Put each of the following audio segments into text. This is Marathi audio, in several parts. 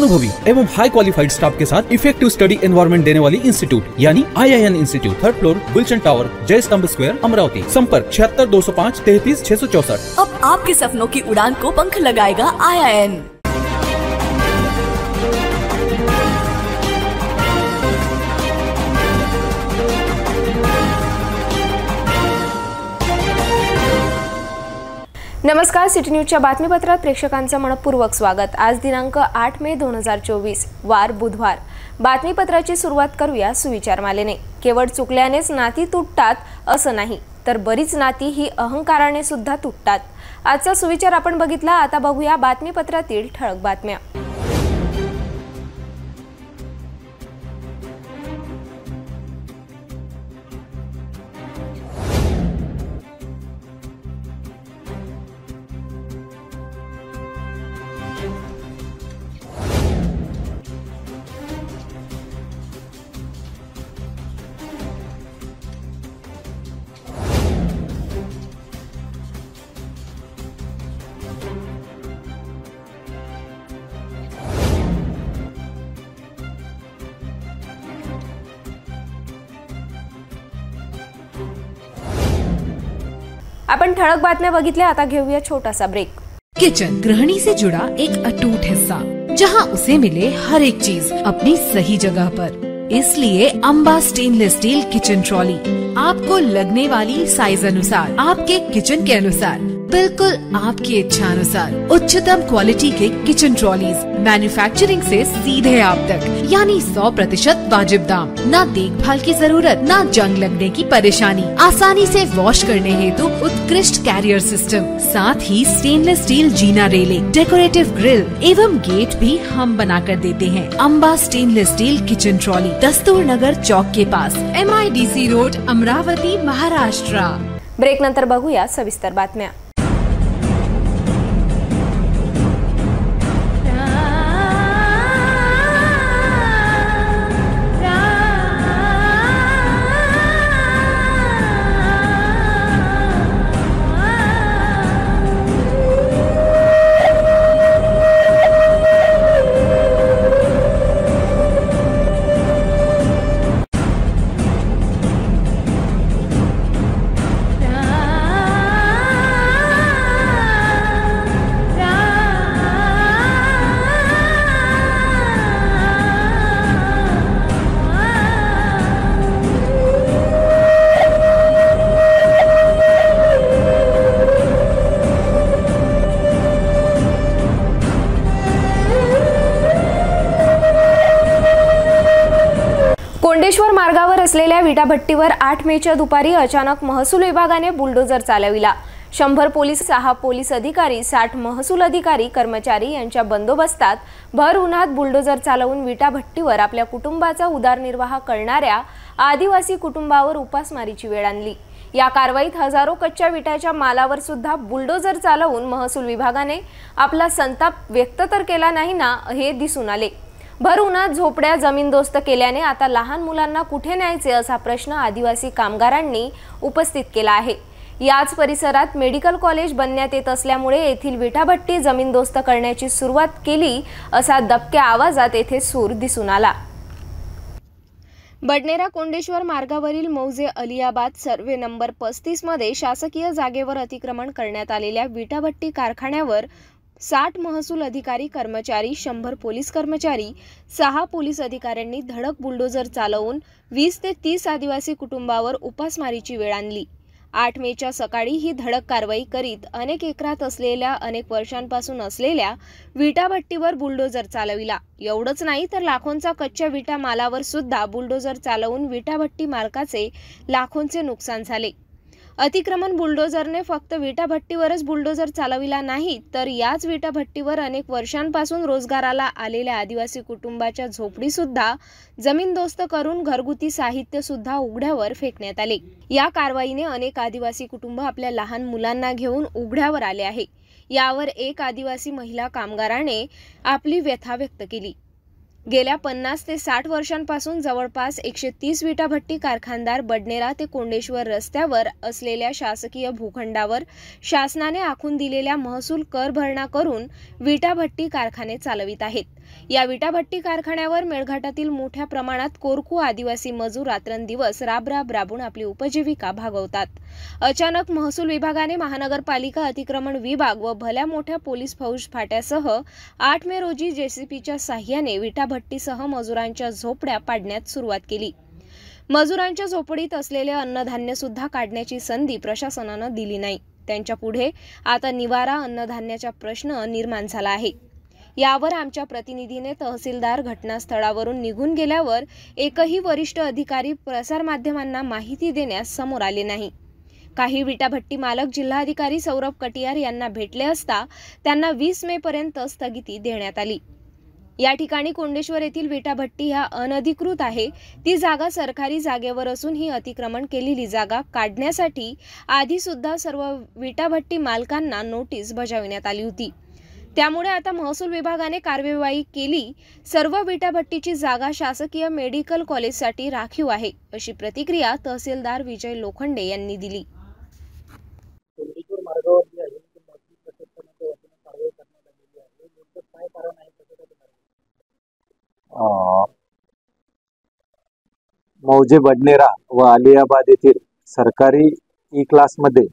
अनुभवी एवं हाई क्वालिफाइड स्टाफ के साथ इफेक्टिव स्टडी एनवायरनमेंट देने वाली इंस्टीट्यूट यानी IIN institute, 3rd floor, Gulshan tower, Jai Stambh square, Amravati. संपर्क 76 205 33 664। अब आपके सपनों की उड़ान को पंख लगाएगा IIN। नमस्कार, सिटी न्यूजच्या बातमीपत्रात प्रेक्षकांचं मनपूर्वक स्वागत। आज दिनांक 8 मे 2024 वार बुधवार। बातमीपत्राची सुरुवात करूया सुविचारमालेने। केवळ चुकल्यानेच नाती तुटतात असं नाही, तर बरीच नाती ही अहंकाराने सुद्धा तुटतात। आजचा सुविचार आपण बघितला, आता बघूया बातमीपत्रातील ठळक बातम्या। आपण ठळक बातम्या बघितल्या, आता घेऊया छोटासा ब्रेक। किचन गृहिणी से जुड़ा एक अटूट हिस्सा, जहां उसे मिले हर एक चीज अपनी सही जगह पर। इसलिए Amba stainless steel kitchen trolley आपको लगने वाली साइज अनुसार, आपके किचन के अनुसार, बिल्कुल आपकी इच्छा अनुसार उच्चतम क्वालिटी के किचन ट्रॉलीज मैन्युफैक्चरिंग से सीधे आप तक, यानी 100% वाजिब दाम, ना देखभाल की जरूरत, ना जंग लगने की परेशानी, आसानी से वॉश करने हेतु उत्कृष्ट कैरियर सिस्टम, साथ ही स्टेनलेस स्टील जीना रेलिंग, डेकोरेटिव ग्रिल एवं गेट भी हम बना कर देते हैं। Amba stainless steel kitchen trolley, Dastur Nagar Chowk के पास, MIDC road, Amravati, Maharashtra. Break नंतर बघूया सविस्तर बातम्या। कोंडेश्वर मार्गावर असलेल्या विटाभट्टीवर 8 मेच्या दुपारी अचानक महसूल विभागाने बुलडोजर चालविला। 100 पोलीस, 6 पोलीस अधिकारी, 60 महसूल अधिकारी कर्मचारी यांच्या बंदोबस्तात भर उन्हात बुलडोजर चालवून विटाभट्टीवर आपल्या कुटुंबाचा उदरनिर्वाह करणाऱ्या आदिवासी कुटुंबावर उपासमारीची वेळ आणली। या कारवाईत हजारो कच्च्या विटाच्या मालावर सुद्धा बुलडोजर चालवून महसूल विभागाने आपला संताप व्यक्त तर केला नाही ना, हे दिसून आले। भर उन्हात झोपड्या जमीनदोस्त केल्याने आता लहान मुलांना कुठे न्यायचे असा प्रश्न आदिवासी कामगारांनी उपस्थित केला आहे। याच परिसरात मेडिकल कॉलेज बनण्यात येत असल्यामुळे येथील विटाभट्टी जमीनदोस्त करण्याची सुरुवात केली असा दबक्या आवाजात येथे सूर दिसून आला। बडनेरा कोंडेश्वर मार्गावरील मौजे अलियाबाद सर्वे नंबर 35 मध्ये शासकीय जागेवर अतिक्रमण करण्यात आलेल्या विटाभट्टी कारखान्यावर 60 महसूल अधिकारी कर्मचारी, 100 पोलीस कर्मचारी, 6 पोलीस अधिकाऱ्यांनी धडक बुलडोजर चालवून 20 ते 30 आदिवासी कुटुंबावर उपासमारीची वेळ आणली। 8 मेच्या सकाळी ही धडक कारवाई करीत अनेक एकरात असलेल्या, अनेक वर्षांपासून असलेल्या विटाभट्टीवर बुलडोजर चालविला। एवढंच नाही तर लाखोंचा कच्च्या विटा मालावर सुद्धा बुलडोजर चालवून विटाभट्टी मालकाचे लाखोंचे नुकसान झाले। अतिक्रमण बुलडोजरने फक्त विटाभट्टीवरच बुलडोजर चालविला नाही, तर याच विटाभट्टीवर अनेक वर्षांपासून रोजगाराला आलेल्या आदिवासी कुटुंबाच्या झोपडी सुद्धा जमीनदोस्त करून घरगुती साहित्य सुद्धा उघड्यावर फेकण्यात आले। या कारवाईने अनेक आदिवासी कुटुंब आपल्या लहान मुलांना घेऊन उघड्यावर आले आहे। यावर एक आदिवासी महिला कामगाराने आपली व्यथा व्यक्त केली। गेल्या 50 ते 60 वर्षांपासून जवळपास 130 विटाभट्टी कारखानदार बडनेरा ते कोंडेश्वर रस्त्यावर असलेल्या शासकीय भूखंडावर शासनाने आखून दिलेल्या महसूल कर भरणा करून विटाभट्टी कारखाने चालवित आहेत। या विटाभट्टी कारखान्यावर मेळघाटातील मोठ्या प्रमाणात कोरकू आदिवासी मजूर रात्रंदिवस राबून आपली उपजीविका भागवतात। अचानक महसूल विभागाने महानगरपालिका अतिक्रमण विभाग व भल्या मोठ्या पोलीस फौज फाट्यासह 8 मे रोजी जेसीपीच्या साह्याने विटाभट्टीसह मजुरांच्या झोपड्या पाडण्यास सुरुवात केली। मजुरांच्या झोपडीत असलेले अन्नधान्य सुद्धा काढण्याची संधी प्रशासनानं दिली नाही। त्यांच्या पुढे आता निवारा अन्नधान्याचा प्रश्न निर्माण झाला आहे। यावर आमच्या प्रतिनिधीने तहसीलदार घटनास्थळावरून निघून गेल्यावर एकही वरिष्ठ अधिकारी प्रसारमाध्यमांना माहिती देण्यास समोर आले नाही। काही विटाभट्टी मालक जिल्हाधिकारी सौरभ कटियार यांना भेटले असता त्यांना 20 मे पर्यंत स्थगिती देण्यात आली। या ठिकाणी कोंडेश्वर येथील विटाभट्टी ह्या अनधिकृत आहे। ती जागा सरकारी जागेवर असून ही अतिक्रमण केलेली जागा काढण्यासाठी आधी सुद्धा सर्व विटाभट्टी मालकांना नोटीस बजावण्यात आली होती। त्यामुळे आता महसूल विभागाने कार्यवाही केली। सर्व विटाभट्टीची जागा शासकीय मेडिकल कॉलेजसाठी राखीव आहे, अशी प्रतिक्रिया तहसीलदार विजय लोखंडे यांनी दिली। मौजे बडनेरा व अलियाबाद येथील सरकारी ई क्लासमध्ये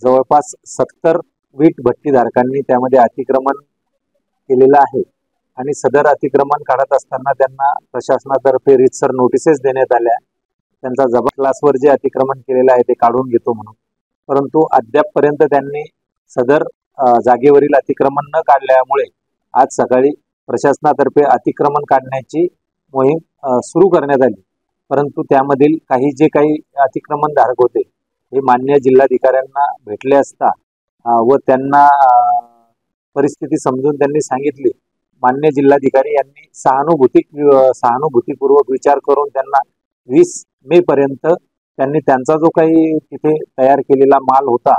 जवळपास 70 वीट भट्टीधारकांनी त्यामध्ये अतिक्रमण केलेलं आहे आणि सदर अतिक्रमण काढत असताना त्यांना प्रशासनातर्फे रीतसर नोटिसेस देण्यात आल्या। त्यांचा जबाब क्लासवर जे अतिक्रमण केलेलं आहे ते काढून घेतो म्हणून, परंतु अद्यापपर्यंत त्यांनी सदर जागेवरील अतिक्रमण न काढल्यामुळे आज सकाळी प्रशासनातर्फे अतिक्रमण काढण्याची मोहीम सुरू करण्यात आली। परंतु त्यामधील जे काही अतिक्रमण धारक होते हे मान्य जिल्हाधिकाऱ्यांना भेटले असता व त्यांना परिस्थिती समजून त्यांनी सांगितली। मान्य जिल्हाधिकारी यांनी सहानुभूतीपूर्वक विचार करून त्यांना 20 मे पर्यंत त्यांनी त्यांचा जो काही तिथे तयार केलेला माल होता,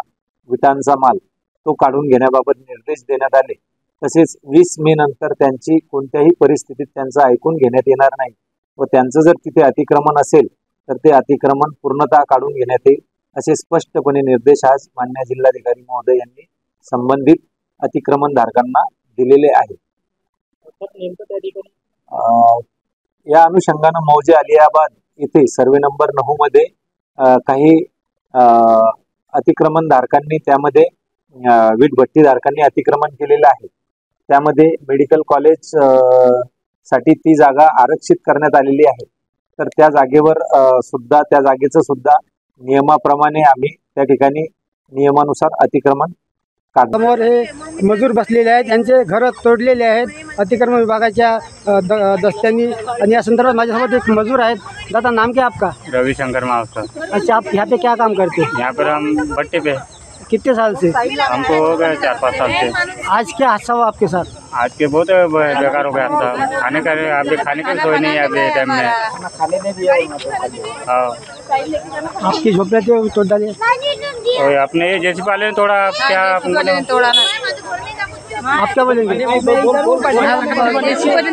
विटांचा माल, तो काढून घेण्याबाबत निर्देश देण्यात आले। तसेच 20 मे नंतर त्यांची कोणत्याही परिस्थितीत त्यांचं ऐकून घेण्यात येणार नाही व त्यांचं जर तिथे अतिक्रमण असेल तर ते अतिक्रमण पूर्णतः काढून घेण्यात येईल, असे स्पष्टपणे निर्देश आज मान्य जिल्हाधिकारी महोदय यांनी संबंधित अतिक्रमण धारकांना दिलेले आहेत। या अनुषंगाने मौजे अलियाबाद येथे सर्वे नंबर 9 मध्ये काही अतिक्रमण धारकांनी त्यामध्ये वीट भट्टी धारकांनी अतिक्रमण केलेलं आहे। त्यामध्ये मेडिकल कॉलेज साठी ती जागा आरक्षित करण्यात आलेली आहे। तर त्या जागेवर सुद्धा त्या जागेचं सुद्धा नियमाप्रमाणे आम्ही त्या ठिकाणी नियमानुसार अतिक्रमण काढतो। समोर हे मजूर बसलेले आहेत, त्यांचे घर तोडलेले आहेत अतिक्रमण विभागाच्या दस्त्यांनी। आणि या संदर्भात माझ्यासोबत एक मजूर आहेत। दादा, नाम क्या आपका? रविशंकर मावस्कर। अच्छा, आप यहाँ पे क्या काम करते हैं? यहाँ पर हम भट्टे पे। कितने साल से? हमको हो गए 4-5 साल से। आज क्या हादसा हुआ आपके साथ? आज के बहुत बेकार हो गया था। खाने की सोच नहीं है अभी टाइम में। हाँ, आपकी झोपड़े थे तोड़ डाले? और अपने ये जैसे पाले थोड़ा क्या तोड़ा ना, आप क्या बोलेंगे? ने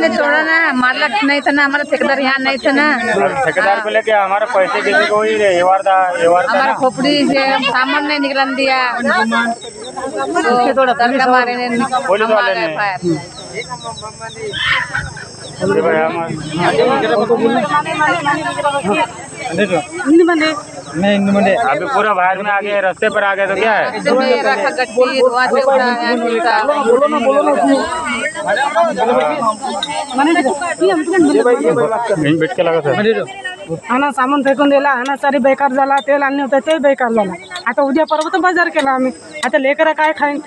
तोड़ा ना, हमारा नहीं था ना, हमारा ठेकेदार यहाँ नहीं था ना। ठेकेदार को लेके हमारे पैसे किसी को ही हमारा खोपड़ी से सामान नहीं निकला दिया। पुलिस वाले ने अभी पूरा बाहर में आ गए, रास्ते पर आ गए तो क्या है? आणा सामान फेकून दिला, आणा सारी बेकार झाला। तेल आणले होते ते बेकार झाला। आता उद्या परवा तर बाजार केला आम्ही। आता लेकरं काय खाईन?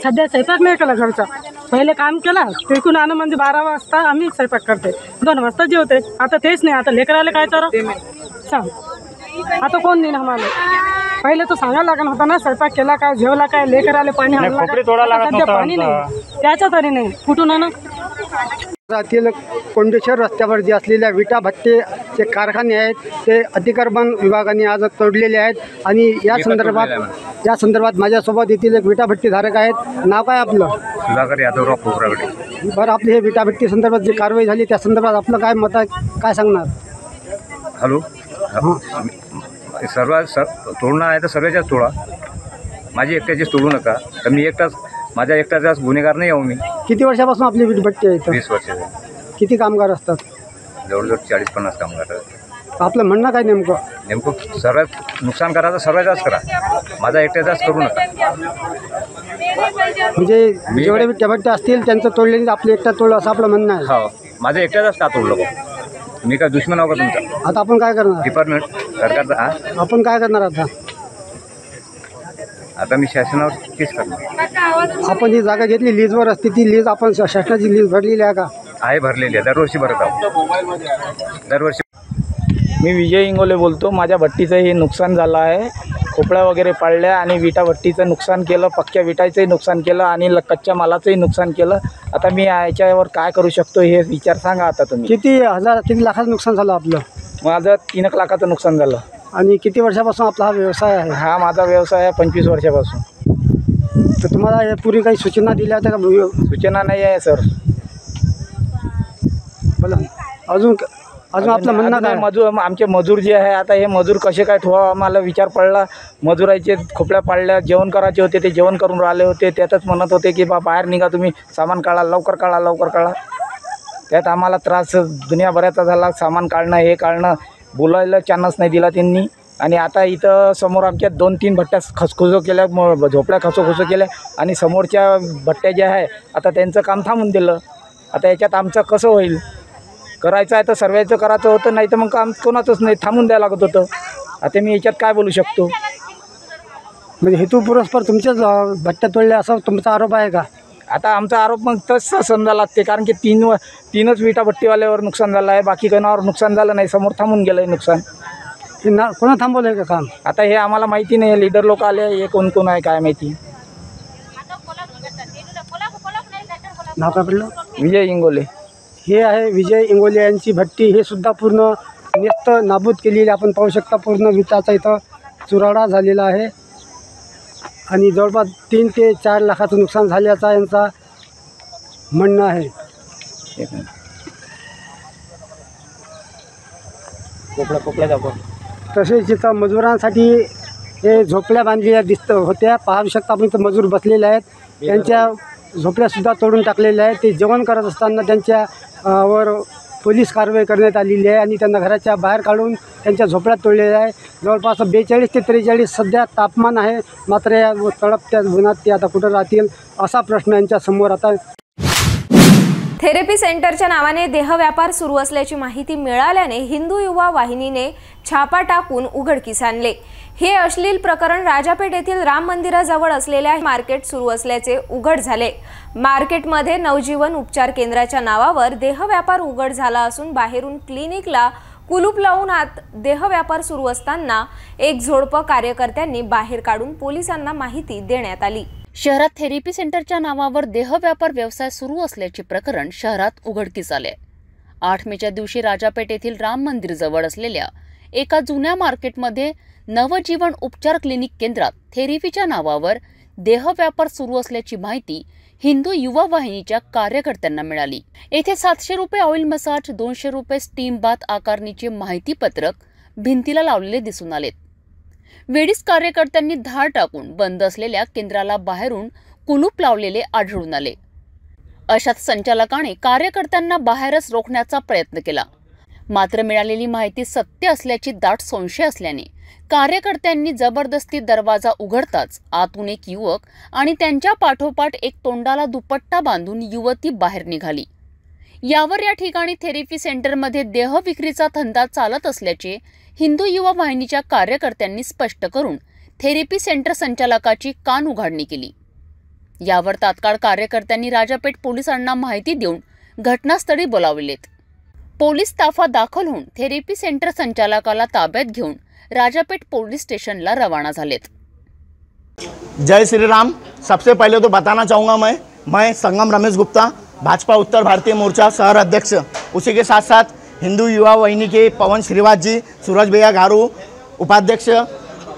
सध्या स्वयंपाक नाही केला घरचा। पहिले काम केला, तिकून आणून म्हणजे 12 वाजता आम्ही स्वयंपाक करते, 2 वाजता जेवते। आता तेच नाही, आता लेकराले काय चारा सांग? आता कोण देईन आम्हाला? पहिले तो सांगायला लागणार होता ना, स्वयंपाक केला काय, जेवला काय, लेकराले पाणी आणलं, पाणी नाही, त्याच्या तरी नाही, कुठून आणा? राज्यातील कोंडेश्वर रस्त्यावर जे असलेल्या विटा भट्टेचे कारखाने आहेत ते अतिक्रमण विभागाने आज तोडलेले आहेत आणि या संदर्भात माझ्यासोबत येथील एक विटा भट्टी धारक आहेत. नाव काय आपलं? सुधाकर यादवराव पोखरागडे. बरं, आपली हे विटा भट्टी संदर्भात जी कारवाई झाली त्या संदर्भात आपलं काय मत आहे, काय सांगणार? हॅलो, तोडणं आहे तर सर्वांच्याच तोडा, माझी एकट्याचीच तोडू नका. तर मी माझ्या एकट्याचाच गुन्हेगार नाही आहो मी. किती वर्षापासून आपली वीट भट्टी आहे? 20 वर्ष. किती कामगार असतात? जवळजवळ 40-50 कामगार. आपलं म्हणणं काय नेमकं सर्वात नुकसान करायचं सर्वांचाच करा, माझा एकट्याचाच करू नका. म्हणजे जेवढे विट्या भट्ट्या असतील त्यांचं तोडले, आपलं एकटा तोडलं असं आपलं म्हणणं आहे? हो, माझ्या एकट्याचाच का तोडलं? मी काय दुश्मन आहो का तुमचा? आता आपण काय करणार? डिपार्टमेंट सरकारचा आपण काय करणार आता मी शासनावर केस करणार. आपण जी जागा घेतली लीजवर असते ती लीज आपण शासनाची लीज भरलेली आहे का? आहे, भरलेली आहे, दरवर्षी भरत आहोत दरवर्षी. मी विजय इंगोले बोलतो. माझ्या भट्टीचं हे नुकसान झालं आहे, खोपड्या वगैरे पाडल्या आणि विटा भट्टीचं नुकसान केलं, पक्क्या विटायचंही नुकसान केलं आणि कच्च्या मालाचंही नुकसान केलं. आता मी याच्यावर काय करू शकतो हे विचार सांगा आता तुम्ही. किती लाखाचं नुकसान झालं आपलं? माझं 3 लाखाचं नुकसान झालं. आणि किती वर्षापासून आपला हा व्यवसाय आहे? हा माझा व्यवसाय आहे 25 वर्षापासून. तर तुम्हाला या पूर्वी काही सूचना दिल्या होत्या का? सूचना नाही आहे सर. बोला अजून आपलं म्हणणं काय? आमचे मजूर जे आहे, आता हे मजूर कसे काय ठेवा आम्हाला विचार पडला. मजुराचे खोपड्या पाडल्या, जेवण करायचे होते ते जेवण करून राहिले होते, त्यातच म्हणत होते की बाहेर निघा तुम्ही, सामान काढा, लवकर काढा. त्यात आम्हाला त्रास दुनियाभराचा झाला. सामान काढणं, हे काढणं, बोलायला चान्स नाही दिला त्यांनी. आणि आता इथं समोर आमच्या 2-3 भट्ट्या खसखुसो केल्या, झोपड्या खसोखुसो केल्या आणि समोरच्या भट्ट्या ज्या आहे आता त्यांचं काम थांबून दिलं. आता याच्यात आमचं कसं होईल? करायचं आहे तर सर्वांचं करायचं होतं, नाही तर मग काम कोणाचंच नाही, थांबून द्यायला लागत होतं. आता मी याच्यात काय बोलू शकतो? म्हणजे हेतू पुरस्पर तुमच्याच भट्ट्या तोडल्या असं तुमचा आरोप आहे का? आता आमचा आरोप मग तसं समजा लागते, कारण की 3च विटा भट्टीवाल्यावर नुकसान झालं आहे, बाकी कोणावर नुकसान झालं नाही. समोर थांबून गेलं आहे नुकसान. हे कोणा थांबवलं आहे का काम? आता हे आम्हाला माहिती नाही, लीडर लोक आले, हे कोण आहे काय माहिती. नाव काय पडलं? विजय इंगोले. हे आहे विजय इंगोले यांची भट्टी. हे सुद्धा पूर्ण नेस्त नाबूद केलेली आपण पाहू शकता. पूर्ण विटाचा इथं चुराडा झालेला आहे आणि जवळपास 3 ते 4 लाखाचं नुकसान झाल्याचा यांचा म्हणणं आहे. तसेच इथं मजुरांसाठी हे झोपड्या बांधलेल्या होत्या, पाहू शकता आपण. इथं मजूर बसलेले आहेत, त्यांच्या झोपड्यासुद्धा तोडून टाकलेल्या आहेत. ते जेवण करत असताना त्यांच्या वर पोलीस कारवाई करण्यात आलेली आहे आणि त्यांना घराच्या बाहेर काढून त्यांच्या झोपड्यात तोडलेल्या आहे. जवळपास 42 ते 43 सध्या तापमान आहे. मात्र या तळपत्या उन्हात ते आता कुठं राहतील असा प्रश्न यांच्या समोर आता. थेरपी सेंटरच्या नावाने देहव्यापार सुरू असल्याची माहिती मिळाल्याने हिंदू युवा वाहिनीने छापा टाकून उघडकीस आणले. हे अश्लील प्रकरण राजापेठ येथील राम मंदिराजवळ असलेल्या मार्केट सुरू असल्याचे उघड झाले. मार्केटमध्ये नवजीवन उपचार केंद्राच्या नावावर देहव्यापार उघड झाला असून बाहेरून क्लिनिकला कुलूप लावून आत देहव्यापार सुरू असताना एक जोडपं कार्यकर्त्यांनी बाहेर काढून पोलिसांना माहिती देण्यात आली. शहरात थेरपी सेंटरच्या नावावर देहव्यापार व्यवसाय सुरू असल्याचे प्रकरण शहरात उघडकीस आले. 8 मेच्या दिवशी राजापेठ येथील राम मंदिर जवळ असलेल्या एका जुन्या मार्केटमध्ये नवजीवन उपचार क्लिनिक केंद्रात थेरपीच्या नावावर देहव्यापार सुरू असल्याची माहिती हिंदू युवा वाहिनीच्या कार्यकर्त्यांना मिळाली. येथे 700 रुपये ऑइल मसाज, 200 रुपये स्टीम बाथ आकारणीचे माहितीपत्रक भिंतीला लावलेले दिसून आलेत. वेळीच कार्यकर्त्यांनी धाड टाकून बंद असलेल्या केंद्राला बाहेरून कुलूप लावलेले आढळून आले. अशात संचालकाने कार्यकर्त्यांना बाहेरच रोखण्याचा प्रयत्न केला. मात्र मिळालेली माहिती सत्य असल्याची दाट संशय असल्याने कार्यकर्त्यांनी जबरदस्ती दरवाजा उघडताच आतून एक युवक आणि त्यांच्या पाठोपाठ एक तोंडाला दुपट्टा बांधून युवती बाहेर निघाली. यावर या ठिकाणी थेरपी सेंटरमध्ये देह विक्रीचा धंदा चालत असल्याचे हिंदू युवा वाहिनीच्या कार्यकर्त्यांनी स्पष्ट करून थेरपी सेंटर संचालकाची कान उघाडणी केली. यावर तात्काळ कार्यकर्त्यांनी राजापेठ पोलिसांना माहिती देऊन घटनास्थळी बोलावलेत. पोलीस ताफा दाखल होऊन थेरपी सेंटर संचालकाला ताब्यात घेऊन राजापेठ पुलिस स्टेशनला रवाना झालेत. जय श्री राम। सबसे पहले तो बताना चाहूँगा मैं संगम रमेश गुप्ता, भाजपा उत्तर भारतीय मोर्चा शहर अध्यक्ष, उसी के साथ साथ हिंदू युवा वाहिनी के पवन श्रीवास जी, सूरज भैया गारू, उपाध्यक्ष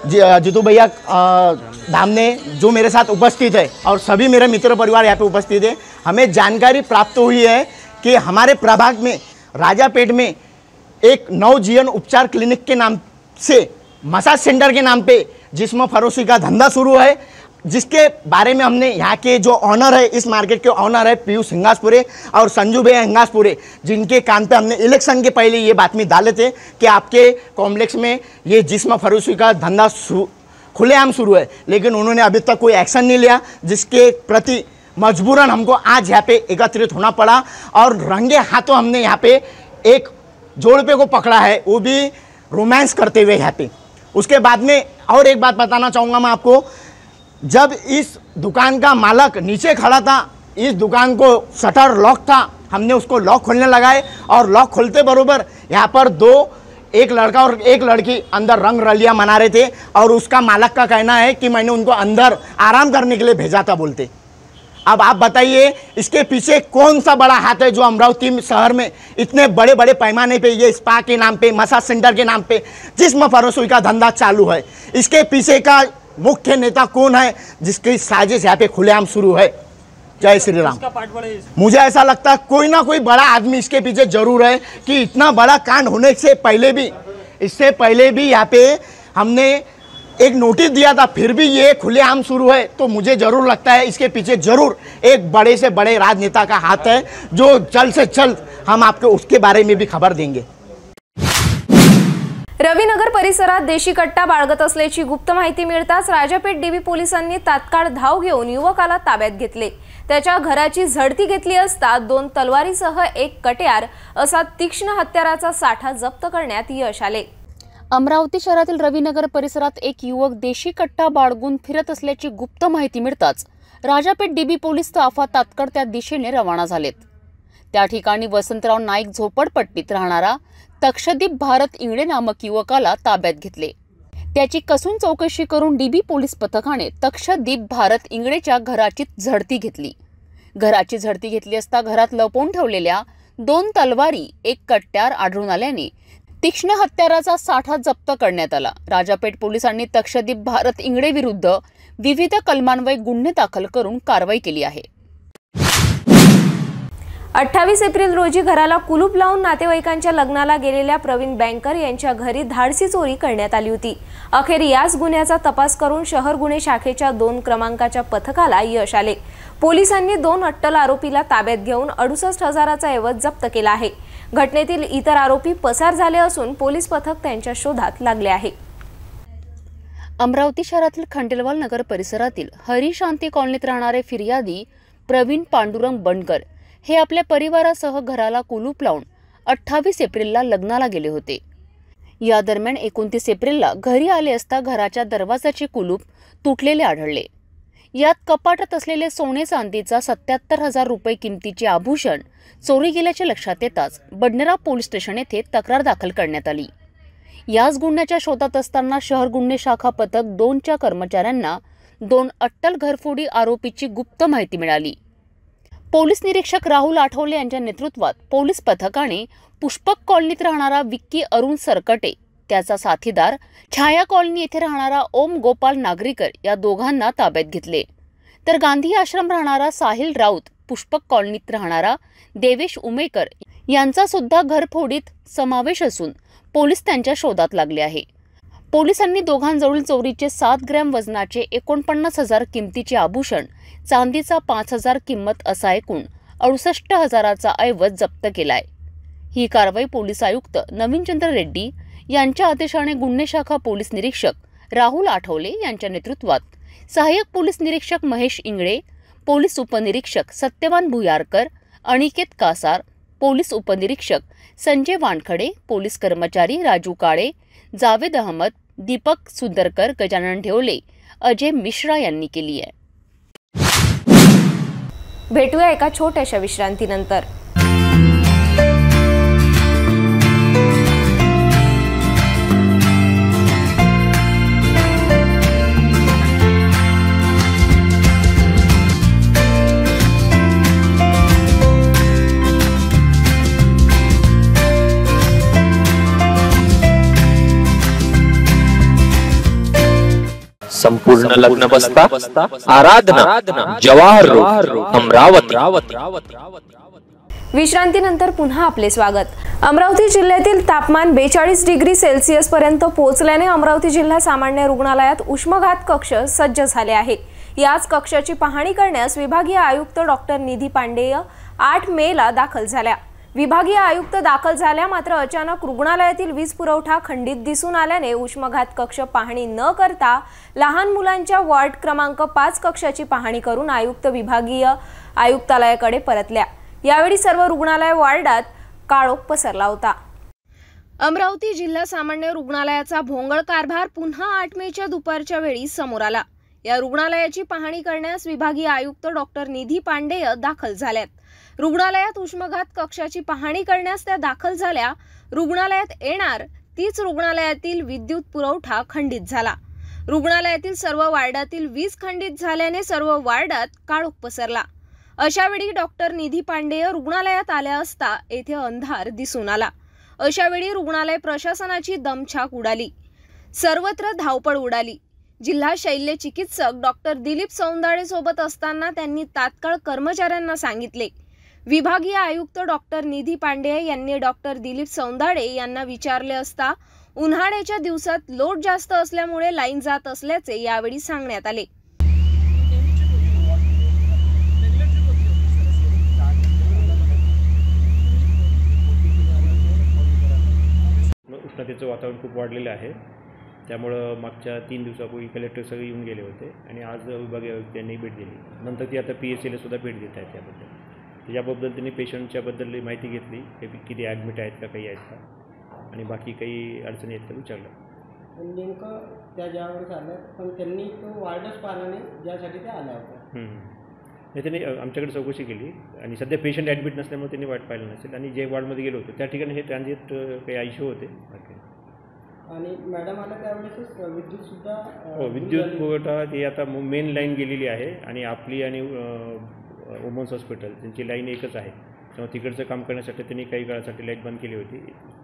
जीतू भैया धामने जो मेरे साथ उपस्थित है, और सभी मेरे मित्र परिवार यहाँ पे उपस्थित है। हमें जानकारी प्राप्त हुई है कि हमारे प्रभाग में राजापेट में एक नवजीवन उपचार क्लिनिक के नाम से मसाज सेंटर के नाम पे जिस्म फरोशी का धंधा शुरू है, जिसके बारे में हमने यहाँ के जो ऑनर है, इस मार्केट के ऑनर है पीयूष हिंगासपुरे और संजू भैया हिंगासपुरे, जिनके कान पे हमने इलेक्शन के पहले ये बातमी डाले थे कि आपके कॉम्प्लेक्स में ये जिस्म फरोशी का धंधा खुलेआम शुरू है, लेकिन उन्होंने अभी तक कोई एक्शन नहीं लिया, जिसके प्रति मजबूरन हमको आज यहाँ पे एकत्रित होना पड़ा और रंगे हाथों हमने यहाँ पे एक जोड़पे को पकड़ा है, वो भी रोमांस करते हुए यहाँ पे। उसके बाद में और एक बात बताना चाहूँगा मैं आपको, जब इस दुकान का मालक नीचे खड़ा था, इस दुकान को शटर लॉक था, हमने उसको लॉक खोलने लगाए और लॉक खोलते बरोबर यहाँ पर एक लड़का और एक लड़की अंदर रंग रलियाँ मना रहे थे, और उसका मालक का कहना है कि मैंने उनको अंदर आराम करने के लिए भेजा था बोलते। अब आप बताइए इसके पीछे कौन सा बड़ा हाथ है जो अमरावती शहर में इतने बड़े बड़े पैमाने पे ये स्पा के नाम पे, मसाज सेंटर के नाम पे जिस्म फरोशी का धंधा चालू है। इसके पीछे का मुख्य नेता कौन है जिसकी साजिश यहाँ पे खुलेआम शुरू है। जय श्री राम। मुझे ऐसा लगता है कोई ना कोई बड़ा आदमी इसके पीछे जरूर है कि इतना बड़ा कांड होने से पहले भी, इससे पहले भी यहाँ पे हमने एक नोटिस दिया था, फिर भी ये खुलेआम शुरू है, तो मुझे जरूर लगता है इसके पीछे जरूर एक बड़े से बड़े राजनेता का हाथ है, जो जल्द से जल्द हम आपको उसके बारे में भी खबर देंगे। रविनगर परिसरात देशी कट्टा बाळगत असल्याची गुप्त माहिती मिळताच राजापेठ डीबी पोलिसांनी तात्काळ धाव घेऊन युवकाला ताब्यात घेतले। त्याच्या घराची झडती घेतली असता 2 तलवारीसह 1 कट्यार असा तीक्ष्ण हत्याराचा साठा जप्त करण्यात यश आले। अमरावती शहरातील रविनगर परिसरात एक युवक देशी कट्टा बाळगून फिरत असल्याची गुप्त माहिती मिळताच राजापेठ डीबी पोलीस ताफा तात्काळ त्या दिशेने रवाना झालेत। त्या ठिकाणी वसंतराव नाईक झोपडपट्टीत राहणारा तक्षदीप भारत इंगळे नामक युवकाला ताब्यात घेतले। त्याची कसून चौकशी करून डीबी पोलीस पथकाने तक्षदीप भारत इंगळेच्या घराची झडती घेतली। घराची झडती घेतली असता घरात लपवून ठेवलेल्या 2 तलवारी, 1 कट्यार आढळून आल्याने तीक्ष्ण हत्याराचा साठा जप्त करण्यात आला। राजापेठ पोलिसांनी तक्षदीप भारत इंगळे विरुद्ध विविध कलमान्वये गुन्हे दाखल करून कारवाई केली आहे। 28 एप्रिल रोजी घराला कुलूप लावून नातेवाईकांच्या लग्नाला गेलेल्या प्रवीण बँकर यांच्या घरी धाडसी चोरी करण्यात आली होती। अखेर याच गुन्ह्याचा तपास करून शहर गुन्हे शाखेच्या 2 क्रमांकाच्या पथकाला यश आले। पोलिसांनी 2 अट्टल आरोपीला ताब्यात घेऊन 68,000चा ऐवज जप्त केला आहे। घटनेतील इतर आरोपी पसार झाले असून पोलीस पथक त्यांच्या शोधात लागले आहे। अमरावती शहरातील खंडेलवाल नगर परिसरातील हरी शांती कॉलनीत राहणारे फिर्यादी प्रवीण पांडुरंग बंडकर हे आपल्या परिवारासह घराला कुलूप लावून 28 एप्रिलला लग्नाला गेले होते। या दरम्यान 29 एप्रिलला घरी आले असता घराच्या दरवाजाचे कुलूप तुटलेले आढळले। यात कपाटात असलेले सोने चांदीचा 77,000 रुपये किमतीचे आभूषण चोरी गेल्याचे लक्षात येताच बडनेरा पोलीस स्टेशन येथे तक्रार दाखल करण्यात आली। याच गुन्ह्याच्या शोधात असताना शहर गुन्हे शाखा पथक 2च्या कर्मचाऱ्यांना 2 अट्टल घरफोडी आरोपीची गुप्त माहिती मिळाली। पोलीस निरीक्षक राहुल आठवले यांच्या नेतृत्वात पोलीस पथकाने पुष्पक कॉलनीत राहणारा विक्की अरुण सरकटे, त्याचा साथीदार छाया कॉलनी येथे राहणारा ओम गोपाल नागरीकर या दोघांना ताब्यात घेतले। तर गांधी आश्रम राहणारा साहिल राऊत, पुष्पक कॉलनीत राहणारा देवेश उमेकर यांचा सुद्धा घरफोडीत समावेश असून पोलीस त्यांच्या शोधात लागले आहे। पोलिसांनी दोघांजवळील चोरीचे 7 ग्रॅम वजनाचे 49,000 किमतीचे आभूषण, चांदीचा 5,000 किंमत असा एकूण 68,000चा ऐवज जप्त केलाय। ही कारवाई पोलीस आयुक्त नवीनचंद्र रेड्डी यांच्या आदेशाने गुन्हे शाखा पोलीस निरीक्षक राहुल आठवले यांच्या नेतृत्वात सहाय्यक पोलीस निरीक्षक महेश इंगळे, पोलीस उपनिरीक्षक सत्यवान भुयारकर, अनिकेत कासार, पोलीस उपनिरीक्षक संजय वानखडे, पोलीस कर्मचारी राजू काळे, जावेद अहमद, दीपक सुंदरकर, गजानन ढेवले, अजय मिश्रा यांनी केली आहे। भेटूया एका छोट्याशा विश्रांतीनंतर। संपूर्ण लग्न बसता आराधना जवाहर रोड अमरावती। विश्रांतीनंतर पुन्हा आपले स्वागत। अमरावती जिल्ह्यातील तापमान 42 डिग्री सेल्सिअस पर्यंत पोहोचल्याने अमरावती जिल्हा सामान्य रुग्णालयात उष्माघात कक्ष सज्ज झाले आहे। याच कक्षाची पाहणी करण्यास विभागीय आयुक्त डॉक्टर निधी पांडेय 8 मेला दाखल झाल्या। विभागीय आयुक्त दाखल झाल्या, मात्र अचानक रुग्णालयातील वीज पुरवठा खंडित दिसून आल्याने उष्माघात कक्ष पाहणी न करता लहान मुलांच्या वॉर्ड क्रमांक 5 कक्षाची पाहणी करून आयुक्त विभागीय आयुक्तालयाकडे परतल्या। यावेळी सर्व रुग्णालय वॉर्डात काळोख पसरला होता। अमरावती जिल्हा सामान्य रुग्णालयाचा भोंगळ कारभार पुन्हा 8 मेच्या दुपारच्या वेळी समोर आला। या रुग्णालयाची पाहणी करण्यास विभागीय आयुक्त डॉक्टर निधी पांडेय दाखल झाल्यात। रुग्णालयात उष्माघात कक्षाची पाहणी करण्यास त्या दाखल झाल्या। रुग्णालयात येणार तीच रुग्णालयातील विद्युत पुरवठा खंडित झाला। रुग्णालयातील सर्व वार्डातील वीज खंडित झाल्याने सर्व वार्डात काळोख पसरला। अशा वेळी डॉक्टर निधी पांडेय रुग्णालयात आल्या असता येथे अंधार दिसून आला। अशा वेळी रुग्णालय प्रशासनाची दमछाक उडाली, सर्वत्र धावपळ उडाली। जिल्हा शल्य चिकित्सक डॉक्टर दिलीप सौंदाळे सोबत असताना त्यांनी तात्काळ कर्मचाऱ्यांना सांगितले। विभागीय आयुक्त डॉक्टर निधी पांडेय यांनी डॉक्टर दिलीप सौंदाळे यांना विचारले असता उन्हाळ्याच्या दिवसात लोड जास्त असल्यामुळे लाईन जात असल्याचे यावेळी सांगण्यात आले। उष्णतेचं वातावरण खूप वाढलेलं आहे, त्यामुळं मागच्या 3 दिवसापूर्वी कलेक्टर सगळे येऊन गेले होते आणि आज विभागीय आयुक्तांनी भेट दिली। नंतर ती आता PSCला सुद्धा भेट देत आहेत। त्याबद्दल त्यांनी पेशंटच्याबद्दल माहिती घेतली, किती ॲडमिट आहेत का, काही आहेत का, आणि बाकी काही अडचणी आहेत का विचारलं। नेमकं त्या ज्यावेळेस आल्या पण त्यांनी तो वार्डच पाहिला नाही ज्यासाठी त्या आल्या होत्या। नाही, त्यांनी आमच्याकडे चौकशी केली आणि सध्या पेशंट ॲडमिट नसल्यामुळे त्यांनी वाट पाहिलं नसेल, आणि जे वॉर्डमध्ये गेलो होतो त्या ठिकाणी हे ट्रान्झिट काही इश्यू होते। आणि मॅडम आल्या त्यावेळेस विद्युत सुद्धा हो, विद्युत पुरवठा ती आता मेन लाईन गेलेली आहे आणि आपली आणि वुमन्स हॉस्पिटल त्यांची लाईन एकच आहे, त्यामुळे तिकडचं काम करण्यासाठी त्यांनी काही काळासाठी लाईट बंद केली होती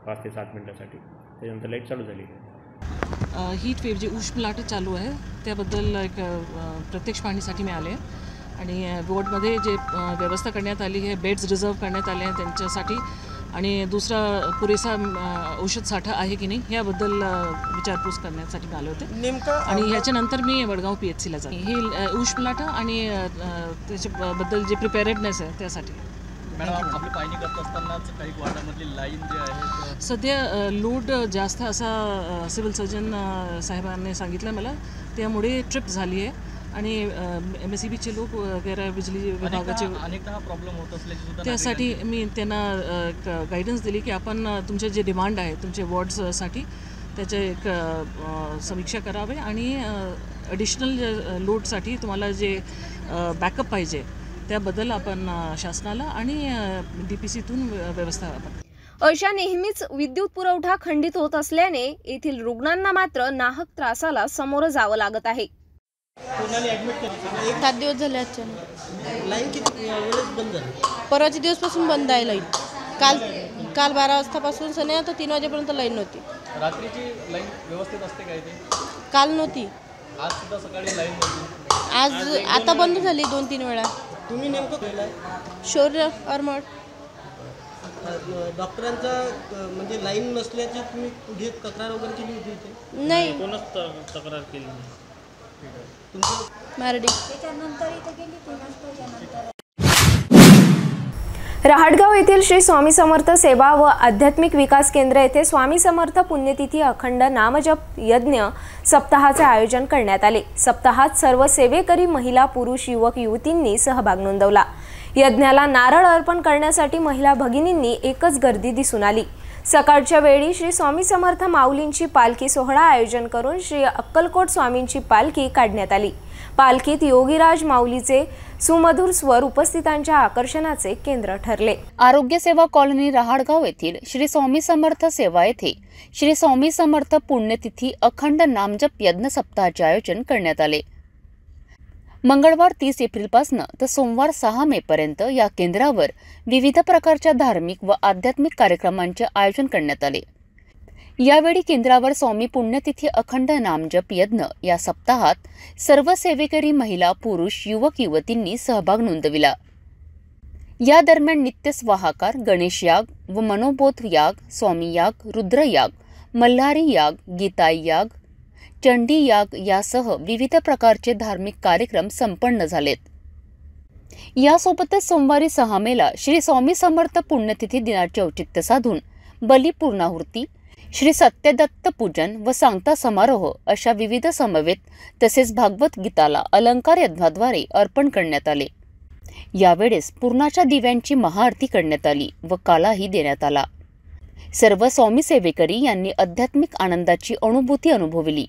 5 ते 7 मिनिटासाठी, त्याच्यानंतर लाईट चालू झाली आहे। हीट वेव्ह जे उष्णलाट चालू आहे त्याबद्दल एक प्रत्यक्ष पाहणीसाठी मी आले आणि वॉर्डमध्ये जे व्यवस्था करण्यात आली आहे, बेड्स रिझर्व करण्यात आले आहेत त्यांच्यासाठी, आणि दुसरा पुरेसा औषध साठा आहे की नाही याबद्दल विचारपूस करण्यासाठी मी आले होते नेमकं। आणि ह्याच्यानंतर मी वडगाव PHCला जाते। ही उष्णलाट आणि त्याच्याबद्दल जे प्रिपेअर्डनेस आहे त्यासाठी। मॅडम, आपली पाहणी करत असतानाच काही वार्डामधली लाईन जी आहे सध्या लोड जास्त असा सिव्हिल सर्जन साहेबांनी सांगितलं मला, त्यामुळे ट्रिप झाली आहे आणि MSEBचे लोक वगैरे बिजली विभागाचे अनेकदा हा प्रॉब्लेम होत असल्याची त्यासाठी मी त्यांना गायडन्स दिली की आपण तुमचे जे डिमांड आहे तुमचे वॉर्ड्ससाठी त्याचे एक समीक्षा करावे आणि ॲडिशनल लोडसाठी तुम्हाला जे बॅकअप पाहिजे त्याबद्दल आपण शासनाला आणि DPCतून व्यवस्था आपण। अशा नेहमीच विद्युत पुरवठा खंडित होत असल्याने येथील रुग्णांना मात्र नाहक त्रासाला सामोरं जावं लागत आहे। 7 दिवस झाले अचानक। लाईन किती वेळेस बंद झाली? परवाच्या दिवसपासून बंद आहे लाईन। काल 12 वाजतापासून सने आता 3 वाजेपर्यंत लाईन नव्हती। रात्रीची लाईन व्यवस्थित असते काय ते? काल नव्हती, आज सुद्धा सकाळी लाईन नव्हती। आज आता बंद झाली 2-3 वेळा। तुम्ही नेमकं केलं शौर्य अर्मड डॉक्टरांचा म्हणजे लाईन नसल्याची तुम्ही पुढे तक्रार वगैरे केली होती इथे? नाही, कोणच तक्रार केली नाही। रहाटगाव येथील श्री स्वामी समर्थ सेवा व आध्यात्मिक विकास केंद्र येथे स्वामी समर्थ पुण्यतिथी अखंड नामजप यज्ञ सप्ताहाचे आयोजन करण्यात आले। सप्ताहात सर्व सेवेकरी महिला, पुरुष, युवक, युवतींनी सहभाग नोंदवला। यज्ञाला नारळ अर्पण करण्यासाठी महिला भगिनींनी एकच गर्दी दिसून आली। सकाळच्या वेळी श्री स्वामी समर्थ माऊलींची पालखी सोहळा आयोजन करून श्री अक्कलकोट स्वामींची पालखी काढण्यात आली। पालखीत योगीराज माऊलीचे सुमधुर स्वर उपस्थितांच्या आकर्षणाचे केंद्र ठरले। आरोग्य सेवा कॉलनी रहाटगाव येथील श्री स्वामी समर्थ सेवा येथे श्री स्वामी समर्थ पुण्यतिथी अखंड नामजप यज्ञ सप्ताहाचे आयोजन करण्यात आले। मंगळवार 30 एप्रिलपासून तर सोमवार 6 मेपर्यंत या केंद्रावर विविध प्रकारच्या धार्मिक व आध्यात्मिक कार्यक्रमांचे आयोजन करण्यात आले। यावेळी केंद्रावर स्वामी पुण्यतिथी अखंड नामजप यज्ञ या सप्ताहात सर्व सेवेकरी महिला, पुरुष, युवक युवतींनी सहभाग नोंदविला. या दरम्यान नित्य स्वाहाकार, गणेश याग व मनोबोध याग, स्वामी याग, रुद्र याग, मल्हारी याग, गीताई याग, चंडी याग यासह विविध प्रकारचे धार्मिक कार्यक्रम संपन्न झालेत. यासोबतच सोमवारी 6 मेला श्री स्वामी समर्थ पुण्यतिथी दिनाचे औचित्य साधून बली पूर्णाहुती, श्री सत्यदत्त पूजन व सांगता समारोह अशा विविध समवेत तसेच भागवत गीताला अलंकार यज्ञाद्वारे अर्पण करण्यात आले. यावेळेस पूर्णाच्या दिव्यांची महाआरती करण्यात आली व कालाही देण्यात आला. सर्व स्वामी सेवेकरी यांनी आध्यात्मिक आनंदाची अनुभूती अनुभवली.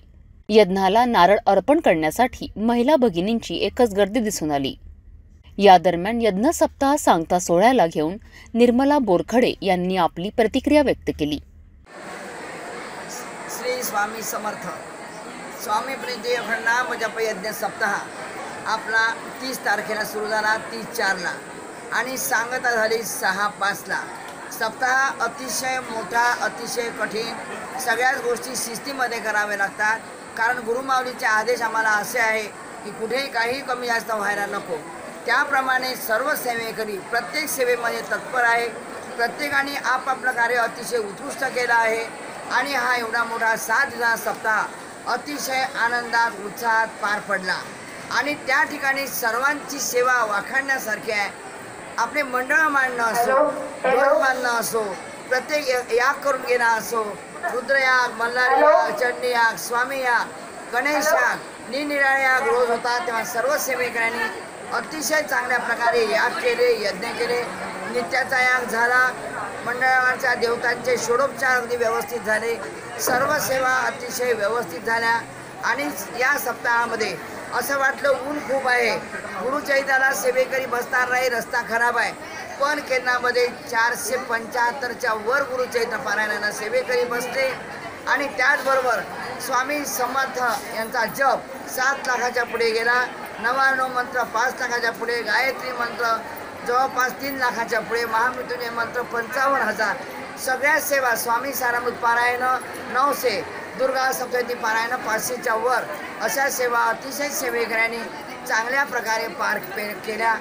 यज्ञाला नारळ अर्पण करण्यासाठी महिला भगिनींची एकच गर्दी दिसून आली. या दरम्यान यज्ञ सप्ताह सांगता सोहळ्याला घेऊन निर्मला बोरखडे यांनी आपली प्रतिक्रिया व्यक्त केली. श्री स्वामी समर्थ स्वामी प्रीती अखंड नाम जप यज्ञ सप्ताह आपला 30 तारखेला सुरू झाला, 30/4ला आणि सांगता झाली 6/5ला. सप्ताह अतिशय मोठा, अतिशय कठीण, सगळ्याच गोष्टी शिस्तीमध्ये कराव्या लागतात. कारण गुरुमाऊलीचे आदेश आम्हाला असे आहे की कुठेही काही कमी जास्त व्हायला नको. त्याप्रमाणे सर्व सेवेकरी प्रत्येक सेवेमध्ये तत्पर आहे. प्रत्येकाने आपापलं कार्य अतिशय उत्कृष्ट केलं आहे आणि हा एवढा मोठा 7 दिवसाचा सप्ताह अतिशय आनंदात, उत्साहात पार पडला. आणि त्या ठिकाणी सर्वांची सेवा वाखाणण्यासारखी आहे. आपले मंडळ मांडणं असो, घर बांधणं असो, प्रत्येक याग करून घेणं असो, रुद्रयाग, मल्हारी याग, चंडी याग, स्वामी याग, गणेश याग, निरनिराळे याग रोज होतात. तेव्हा सर्व सेवेकऱ्यांनी अतिशय चांगल्या प्रकारे याग केले, यज्ञ केले. नित्याचा याग झाला, मंडळाच्या देवतांचे षोडोपचार अगदी व्यवस्थित झाले. सर्व सेवा अतिशय व्यवस्थित झाल्या. आणि या सप्ताहामध्ये असं वाटलं ऊन खूप आहे, गुरुचरित्राला सेवेकरी बसणार नाही, रस्ता खराब आहे. पण केंद्रामध्ये 475च्या वर गुरुचरित्र पारायणाला सेवेकरी बसले. आणि त्याचबरोबर स्वामी समर्थ यांचा जप 7 लाखाच्या पुढे गेला. 99 मंत्र 5 लाखाच्या पुढे, गायत्री मंत्र जवळपास 3 लाखाच्या पुढे, महामृत्युंजय मंत्र 55,000. सगळ्या सेवा स्वामी सारामृत पारायण 900, दुर्गा सप्तशती पारायण 500च्या वर अशा सेवा अतिशय सेवेकऱ्यांनी चांगल्या प्रकारे पार केल्या.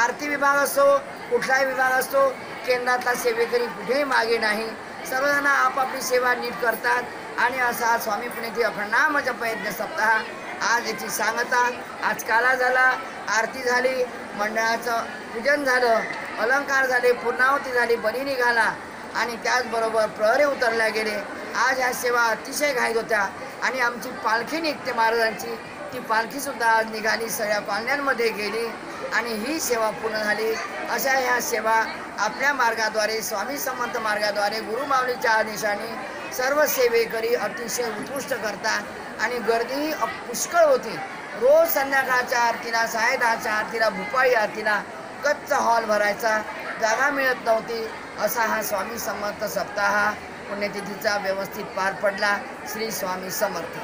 आरती विभाग असो, कुठलाही विभाग असतो, केंद्रातला सेवेकरी कुठेही मागे नाही. सर्वजण आपापली सेवा नीट करतात. आणि असा स्वामी पुण्यतिथी अखंड नाम जप यज्ञ सप्ताह आज याची सांगता आज काला झाला, आरती झाली, मंडळाचं पूजन झालं, अलंकार झाले, पूर्णाहुती झाली, बली निघाला आणि त्याचबरोबर प्रहरी उतरल्या गेले. आज ह्या सेवा अतिशय घाईत होत्या आणि आमची पालखी निघते महाराजांची, ती पालखीसुद्धा आज निघाली, सगळ्या पालण्यांमध्ये गेली आणि ही सेवा पूर्ण झाली. अशा ह्या सेवा आपल्या मार्गाद्वारे, स्वामी समर्थ मार्गाद्वारे, गुरुमाऊलीच्या आदेशाने सर्व सेवेकरी अतिशय उत्कृष्ट करतात आणि गर्दीही पुष्कळ होती. रोज संध्याकाळच्या आरतीला, 10:30च्या आरतीला, भुपाळी आरतीला गच्च हॉल भरायचा, जागा मिळत नव्हती. असा हा स्वामी समर्थ सप्ताह पुण्यतिथीचा व्यवस्थित पार पडला. श्री स्वामी समर्थ.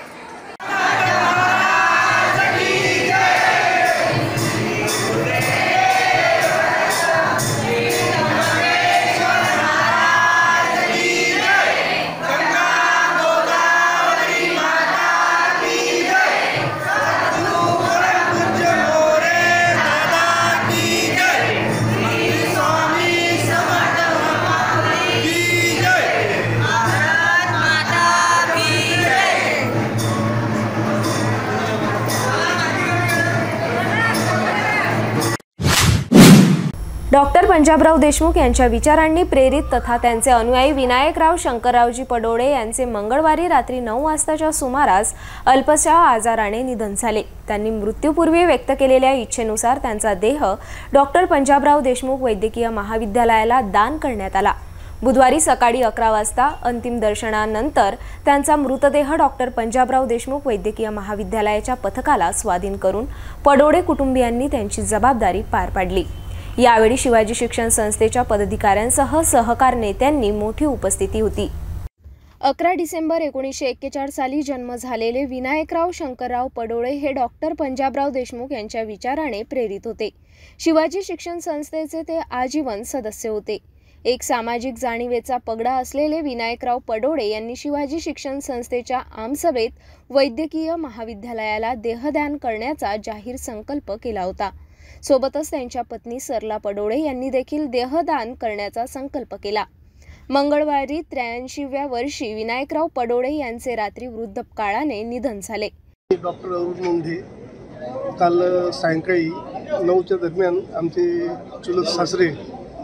डॉक्टर पंजाबराव देशमुख यांच्या विचारांनी प्रेरित तथा त्यांचे अनुयायी विनायकराव शंकररावजी पडोळे यांचे मंगळवारी रात्री 9 वाजताच्या सुमारास अल्पशा आजाराने निधन झाले. त्यांनी मृत्यूपूर्वी व्यक्त केलेल्या इच्छेनुसार त्यांचा देह डॉक्टर पंजाबराव देशमुख वैद्यकीय महाविद्यालयाला दान करण्यात आला. बुधवारी सकाळी 11 वाजता अंतिम दर्शनानंतर त्यांचा मृतदेह डॉक्टर पंजाबराव देशमुख वैद्यकीय महाविद्यालयाच्या पथकाला स्वाधीन करून पडोळे कुटुंबियांनी त्यांची जबाबदारी पार पाडली. यावेळी शिवाजी शिक्षण संस्थेच्या पदाधिकाऱ्यांसह सहकार नेत्यांनी मोठी उपस्थिती होती. 11 डिसेंबर 1941 साली जन्म झालेले विनायकराव शंकरराव पडोळे हे डॉक्टर पंजाबराव देशमुख यांच्या विचाराने प्रेरित होते. शिवाजी शिक्षण संस्थेचे ते आजीवन सदस्य होते. एक सामाजिक जाणीवेचा पगडा असलेले विनायकराव पडोळे यांनी शिवाजी शिक्षण संस्थेच्या आमसभेत वैद्यकीय महाविद्यालयाला देहदान करण्याचा जाहीर संकल्प केला होता. सोबतच त्यांच्या पत्नी सरला पडोळे यांनी देखील देहदान करण्याचा संकल्प केला. मंगळवारी 83व्या वर्षी विनायकराव पडोळे यांचे रात्री वृद्धापकाळाने निधन झाले. डॉक्टर अरुण मुंढे काल सायंकाळी 9च्या दरम्यान आमचे चुलत सासरे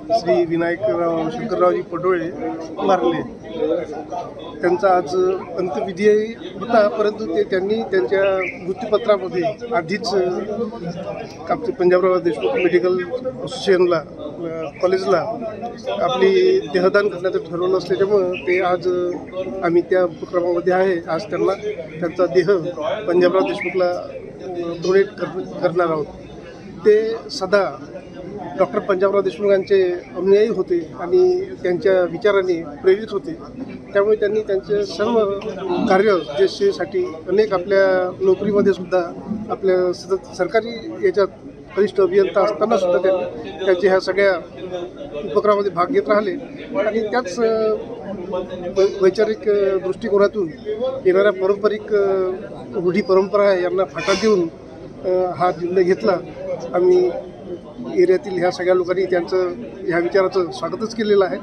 श्री विनायकराव शंकररावजी पडोळे वारले. त्यांचा आज अंत्यविधी होता, परंतु त्यांनी त्यांच्या मृत्यूपत्रामध्ये आधीच आपले पंजाबराव देशमुख मेडिकल असोसिएशनला कॉलेजला आपली देहदान करण्याचं ठरवलं असल्याच्यामुळं ते आज आम्ही त्या उपक्रमामध्ये आहे. आज त्यांचा देह पंजाबराव देशमुखला डोनेट करणार आहोत. ते सदा डॉक्टर पंजाबराव देशमुख यांचे अनुयायी होते आणि त्यांच्या विचाराने प्रेरित होते. त्यामुळे त्यांनी त्यांचे सर्व कार्य देशासाठी अनेक आपल्या नोकरीमध्ये सुद्धा आपल्या सरकारी याच्यात वरिष्ठ अभियंता असताना सुद्धा त्यांनी त्यांच्या ह्या सगळ्या उपक्रमामध्ये भाग घेत राहिले आणि त्याच वैचारिक दृष्टिकोनातून येणाऱ्या पारंपरिक रूढी परंपरा यांना फाटा देऊन हा निर्णय घेतला. आम्ही एरियातील ह्या सगळ्या लोकांनी त्यांचं ह्या विचाराचं स्वागतच केलेलं आहे.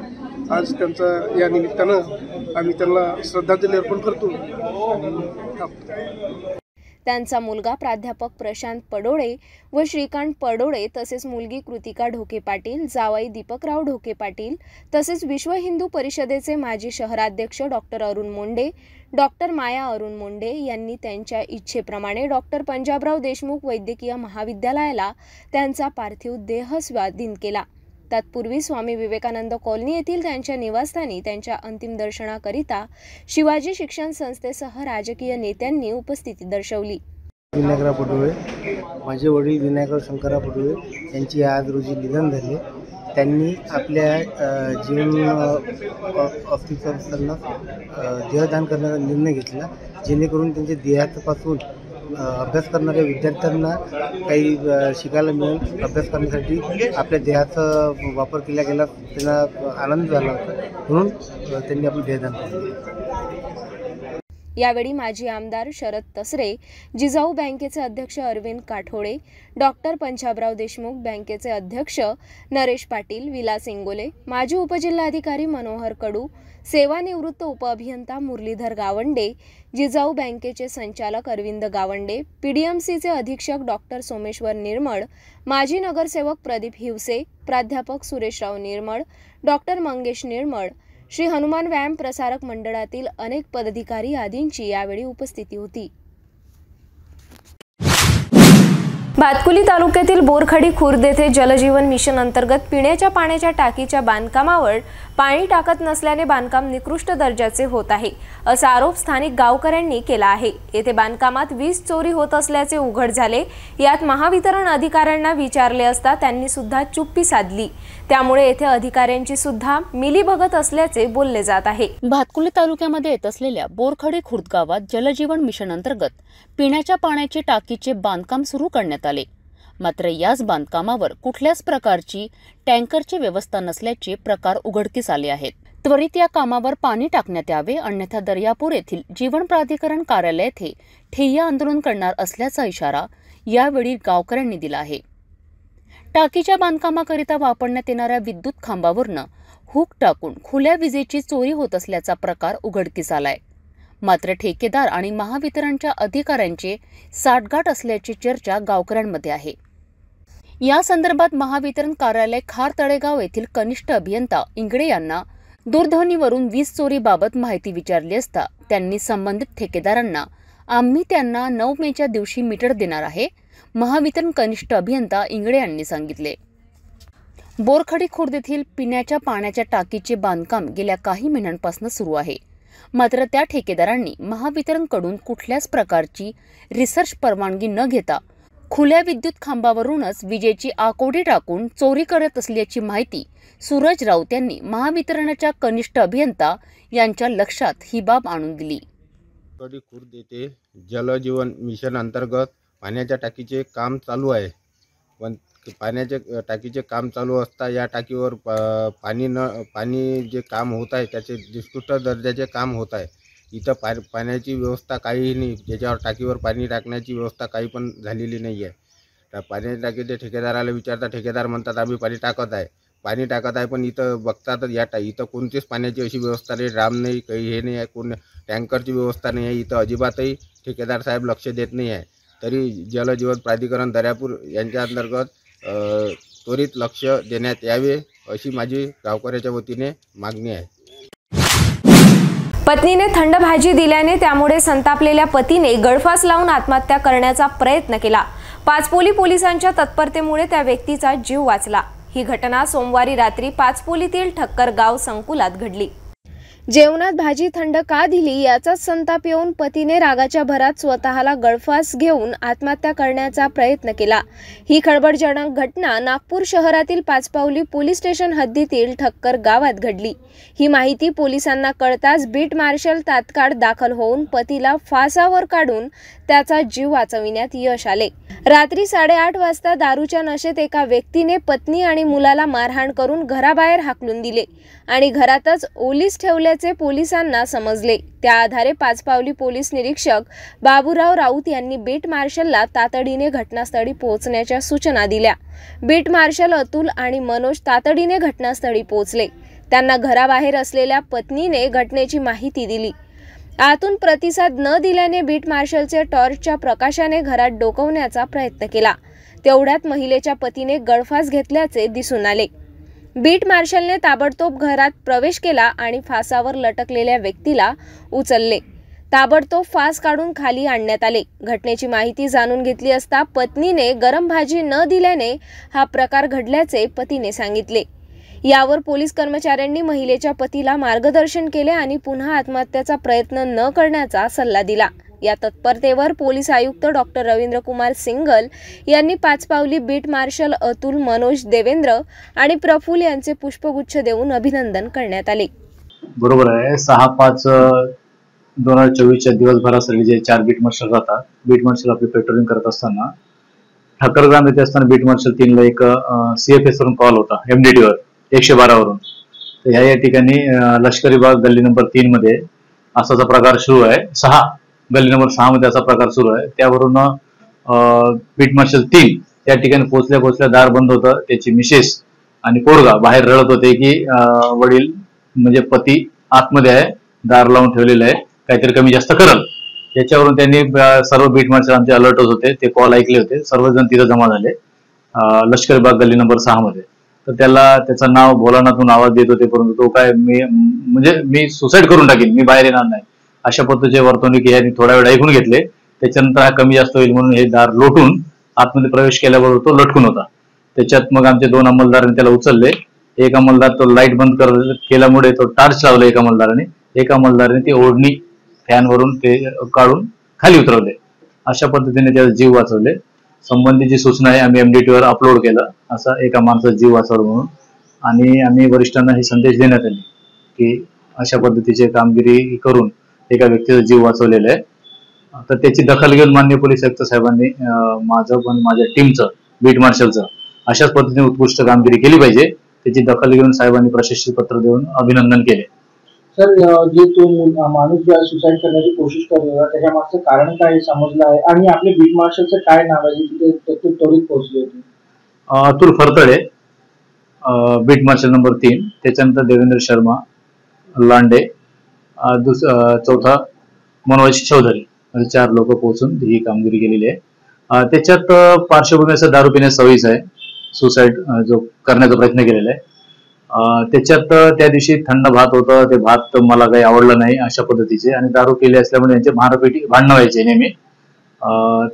आज त्यांचा या निमित्तानं आम्ही त्यांना श्रद्धांजली अर्पण करतो. त्यांचा मुलगा प्राध्यापक प्रशांत पडोळे व श्रीकांत पडोळे तसेच मुलगी कृतिका ढोके पाटील, जावई दीपकराव ढोके पाटील तसेच विश्व हिंदू परिषदेचे माजी शहराध्यक्ष डॉक्टर अरुण मुंडे, डॉक्टर माया अरुण मुंडे यांनी त्यांच्या इच्छेप्रमाणे डॉक्टर पंजाबराव देशमुख वैद्यकीय महाविद्यालयाला त्यांचा पार्थिव देह स्वाधीन केला. तत्पूर्वी स्वामी विवेकानंद कॉलनी येथील त्यांच्या निवासस्थानी त्यांच्या अंतिम दर्शनाकरिता शिवाजी शिक्षण संस्थेसह राजकीय नेत्यांनी उपस्थिती दर्शवली. विनायकराव पडोळे, माझे वडील विनायकराव शंकरराव पडोळे यांची आज रोजी निधन झाले. त्यांनी आपल्या जीवन ऑफिसर असताना देहदान करण्याचा निर्णय घेतला, जेणेकरून त्यांच्या देहापासून अभ्यास करणाऱ्या विद्यार्थ्यांना काही शिकायला मिळेल. अभ्यास करण्यासाठी आपल्या देहाचा वापर केला गेला, त्यांना आनंद झाला होता, म्हणून त्यांनी आपलं देहदान केलं. यावेळी माजी आमदार शरद तसरे, जिजाऊ बँकेचे अध्यक्ष अरविंद काठोळे, डॉक्टर पंजाबराव देशमुख बँकेचे अध्यक्ष नरेश पाटील, विलास इंगोले, माजी उपजिल्हाधिकारी मनोहर कडू, सेवानिवृत्त उपअभियंता मुरलीधर गावंडे, जिजाऊ बँकेचे संचालक अरविंद गावंडे, पीडीएमसीचे अधीक्षक डॉक्टर सोमेश्वर निर्मळ, माजी नगरसेवक प्रदीप हिवसे, प्राध्यापक सुरेशराव निर्मळ, डॉक्टर मंगेश निर्मळ, श्री हनुमान व्यायाम प्रसारक मंडळातील अनेक पदाधिकारी आदींची यावेळी उपस्थिती होती. भातकुली तालुक्यातील बोरखडी खुर्द येथे जलजीवन मिशन अंतर्गत पिण्याच्या पाण्याच्या टाकीच्या बांधकामावर पाणी टाकत नसल्याने बांधकाम निकृष्ट दर्जाचे होत आहे, असा आरोप स्थानिक गावकऱ्यांनी केला आहे. येथे बांधकामात वीज चोरी होत असल्याचे उघड झाले. यात महावितरण अधिकाऱ्यांना विचारले असता त्यांनी सुद्धा चुप्पी साधली. त्यामुळे येथे अधिकाऱ्यांची सुद्धा मिलीभगत असल्याचे बोलले जात आहे. भातकुली तालुक्यामध्ये येत असलेल्या बोरखडी खुर्द गावात जलजीवन मिशन अंतर्गत पिण्याच्या पाण्याचे टाकीचे बांधकाम सुरू करण्यात आले. मात्र याच बांधकामावर कुठल्याच प्रकारची टँकरची व्यवस्था नसल्याचे प्रकार उघडकीस आले आहेत. त्वरित या कामावर पाणी टाकण्यात यावे, अन्यथा दर्यापूर येथील जीवन प्राधिकरण कार्यालय येथे ठिय्या आंदोलन करणार असल्याचा इशारा यावेळी गावकऱ्यांनी दिला आहे. टाकीच्या बांधकामाकरिता वापरण्यात येणाऱ्या विद्युत खांबावरनं हुक टाकून खुल्या विजेची चोरी होत असल्याचा प्रकार उघडकीस आलाय. मात्र ठेकेदार आणि महावितरणच्या अधिकाऱ्यांचे साठगाठ असल्याची चर्चा गावकऱ्यांमध्ये आहे. या संदर्भात महावितरण कार्यालय खार तळेगाव येथील कनिष्ठ अभियंता इंगडे यांना दूरध्वनीवरून वीज चोरीबाबत माहिती विचारली असता त्यांनी संबंधित ठेकेदारांना आम्ही त्यांना 9 मेच्या दिवशी मीटर देणार आहे, महावितरण कनिष्ठ अभियंता इंगडे यांनी सांगितले. बोरखडी खुर्द येथील पिण्याच्या पाण्याच्या टाकीचे बांधकाम गेल्या काही महिन्यांपासून सुरू आहे. मात्र त्या ठेकेदारांनी महावितरणकडून कुठल्याच प्रकारची रिसर्च परवानगी न घेता खुल्या विद्युत खांबावरूनच विजेची आकोडी टाकून चोरी करत असल्याची माहिती सूरज राऊत यांनी महावितरणाच्या कनिष्ठ अभियंता यांच्या लक्षात ही बाब आणून दिली. खुर्द येथे जलजीवन मिशन अंतर्गत पाण्याच्या टाकीचे काम चालू आहे, पण पाण्याचे टाकीचे काम चालू असता या टाकीवर पाणी जे काम होत आहे त्याचे निकृष्ट दर्जाचे काम होत आहे. इथं पाण्याची व्यवस्था काहीही नाही, ज्याच्यावर टाकीवर पाणी टाकण्याची व्यवस्था काही पण झालेली नाही आहे. त्या पाण्याच्या टाकीचे ठेकेदाराला विचारता, ठेकेदार म्हणतात आम्ही पाणी टाकत आहे, पण इथं बघतात इथं कोणतीच पाण्याची अशी व्यवस्था नाही, ड्राम नाही, काही हे नाही आहे, कोण टँकरची व्यवस्था नाही आहे. इथं अजिबातही ठेकेदार साहेब लक्ष देत नाही आहे. तरी जलजीवन प्राधिकरण दर्यापूर यांच्या अंतर्गत त्वरित लक्ष देण्यात यावे अशी माझी गावकऱ्याच्या वतीने मागणी आहे. पत्नीने थंड भाजी दिल्याने त्यामुळे संतापलेल्या पतीने गळफास लावून आत्महत्या करण्याचा प्रयत्न केला. पाचपोली पोलिसांच्या तत्परतेमुळे त्या व्यक्तीचा जीव वाचला. ही घटना सोमवारी रात्री पाचपोलीतील ठक्कर गाव संकुलात घडली. जेवणात भाजी थंड का दिली याचाच संताप येऊन पतीने रागाच्या भरात स्वतःला गळफास घेऊन आत्महत्या करण्याचा प्रयत्न केला. ही खळबळजनक घटना नागपूर शहरातील पाचपावली पोलीस स्टेशन हद्दीतील ठक्कर गावात घडली. ही माहिती पोलिसांना कळताच बीट मार्शल तात्काळ दाखल होऊन पतीला फासावर काढून त्याचा जीव वाचविण्यात यश आले. रात्री 8:30 वाजता दारूच्या नशेत एका व्यक्तीने पत्नी आणि मुलाला मारहाण करून घराबाहेर हाकलून दिले आणि घरातच ओलीस ठेवल्याचे पोलिसांना समजले. त्या आधारे पाचपावली पोलीस निरीक्षक बाबूराव राऊत यांनी बीट मार्शलला तातडीने घटनास्थळी पोहोचण्याच्या सूचना दिल्या. बीट मार्शल अतुल आणि मनोज तातडीने घटनास्थळी पोहोचले. त्यांना घराबाहेर असलेल्या पत्नीने घटनेची माहिती दिली. आतून प्रतिसाद न दिल्याने बीट मार्शलचे टॉर्चच्या प्रकाशाने घरात डोकवण्याचा प्रयत्न केला. तेवढ्यात महिलेच्या पतीने गळफास घेतल्याचे दिसून आले. बीट मार्शलने ताबडतोब घरात प्रवेश केला आणि फासावर लटकलेल्या व्यक्तीला उचलले. ताबडतोब फास काढून खाली आणण्यात आले. घटनेची माहिती जाणून घेतली असता पत्नीने गरम भाजी न दिल्याने हा प्रकार घडल्याचे पतीने सांगितले. यावर पोलीस कर्मचाऱ्यांनी महिलेच्या पतीला मार्गदर्शन केले आणि पुन्हा आत्महत्येचा प्रयत्न न करण्याचा सल्ला दिला. या तत्परतेवर पोलीस आयुक्त डॉक्टर रवींद्र कुमार सिंगल यांनी पाचपावली बीट मार्शल अतुल, मनोज, देवेंद्र आणि प्रफुल्ल यांचे पुष्पगुच्छ देऊन अभिनंदन करण्यात आले. बरोबर आहे. 6/5/2024च्या दिवसभरासाठी जे 4 बीट मार्शल राहतात, बीट मार्शल आपली पेट्रोलिंग करत असताना ठाकरग्राम येथे असताना बीट मार्शल 3ला एक CFS वरून कॉल होता MDT वर 112 वरून. तर या ठिकाणी लष्करी बाग गल्ली नंबर 3 मध्ये असाचा प्रकार सुरू आहे. 6 गल्ली नंबर 6 मध्ये असा प्रकार सुरू आहे. त्यावरून बीट मार्शल 3 त्या ठिकाणी पोहोचल्या दार बंद होतं. त्याची मिसेस आणि पोरगा बाहेर रडत होते की वडील म्हणजे पती आतमध्ये आहे, दार लावून ठेवलेलं आहे, काहीतरी कमी जास्त करल. याच्यावरून त्यांनी सर्व बीट मार्शल आमचे अलर्टच होते, ते कॉल ऐकले होते. सर्वजण तिथे जमा झाले लष्करी बाग गल्ली नंबर 6 मध्ये. तर त्याचं नाव भोलानाथून आवाज देत होते, परंतु तो काय मी सुसाईड करून टाकीन, मी बाहेर येणार नाही, अशा पद्धतीचे वर्तवणूक यांनी थोडा वेळ ऐकून घेतले. त्याच्यानंतर हा कमी जास्त होईल म्हणून हे दार लोटून आतमध्ये प्रवेश केल्याबरोबर तो लटकून होता. त्याच्यात मग आमचे 2 अंमलदारांनी त्याला उचलले. एक अंमलदार तो लाईट बंद केल्यामुळे तो टार्च लावला एक अंमलदाराने. एक अंमलदाराने ती ओढणी फॅनवरून ते काढून खाली उतरवले. अशा पद्धतीने त्याचा जीव वाचवले. संबंधीची सूचना आहे आम्ही MDT वर अपलोड केलं, असा एका माणसाचा जीव वाचवला म्हणून. आणि आम्ही वरिष्ठांना हे संदेश देण्यात आले की अशा पद्धतीची कामगिरी करून एका व्यक्तीचा जीव वाचवलेला आहे. तर त्याची दखल घेऊन माननीय पोलीस आयुक्त साहेबांनी माझं पण माझ्या टीमचं बीट मार्शलचं अशाच पद्धतीने उत्कृष्ट कामगिरी केली पाहिजे, त्याची दखल घेऊन साहेबांनी प्रशस्ती पत्र देऊन अभिनंदन केले. सर, जे तो माणूस जो सुसाईड करण्याची कोशिश करत होता त्याच्या मागचं कारण काय समजलं आहे आणि आपले बीट मार्शलचं काय नाव आहे तिथे त्वरित पोहोचले होते? Atul Phartade, beat marshal number 3. त्याच्यानंतर देवेंद्र शर्मा लांडे, चौथा मनोज चौधरी, म्हणजे 4 लोक पोहोचून ही कामगिरी केलेली आहे. त्याच्यात पार्श्वभूमीचा दारू पिण्यास सवयीचा आहे, सुसाईड जो करण्याचा प्रयत्न केलेला आहे. त्याच्यात त्या दिवशी थंड भात होतं, ते भात मला काही आवडलं नाही अशा पद्धतीचे, आणि दारू पिले असल्यामुळे त्यांचे भांडणं व्हायचे नेहमी.